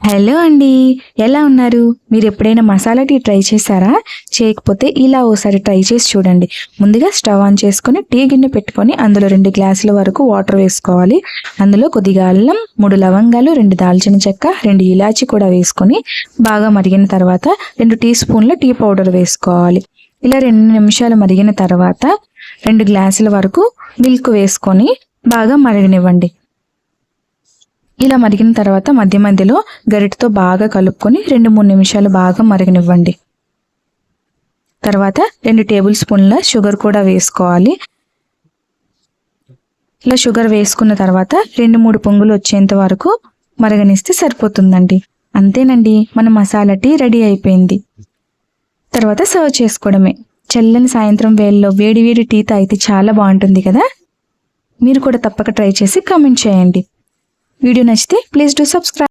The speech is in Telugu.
హలో అండి, ఎలా ఉన్నారు? మీరు ఎప్పుడైనా మసాలా టీ ట్రై చేశారా? చేయకపోతే ఇలా ఓసారి ట్రై చేసి చూడండి. ముందుగా స్టవ్ ఆన్ చేసుకొని టీ గిన్నె పెట్టుకొని అందులో 2 గ్లాసుల వరకు వాటర్ వేసుకోవాలి. అందులో కొద్దిగా అల్లం, 3 లవంగాలు, 2 దాల్చిన చెక్క, 2 ఇలాచి కూడా వేసుకొని బాగా మరిగిన తర్వాత 2 టీ స్పూన్ల టీ పౌడర్ వేసుకోవాలి. ఇలా 2 నిమిషాలు మరిగిన తర్వాత 2 గ్లాసుల వరకు మిల్క్ వేసుకొని బాగా మరగనివ్వండి. ఇలా మరిగిన తర్వాత మధ్య మధ్యలో గరిటతో బాగా కలుపుకొని 2-3 నిమిషాలు బాగా మరగనివ్వండి. తర్వాత 2 టేబుల్ స్పూన్ల షుగర్ కూడా వేసుకోవాలి. ఇలా షుగర్ వేసుకున్న తర్వాత 2-3 పొంగులు వచ్చేంత వరకు మరగనిస్తే సరిపోతుందండి. అంతేనండి, మన మసాలా టీ రెడీ అయిపోయింది. తర్వాత సర్వ్ చేసుకోవడమే. చల్లని సాయంత్రం వేళల్లో వేడి వేడి టీ తాగితే చాలా బాగుంటుంది కదా. మీరు కూడా తప్పక ట్రై చేసి కామెంట్ చేయండి. వీడియో నచ్చితే ప్లీజ్ డూ సబ్స్క్రైబ్.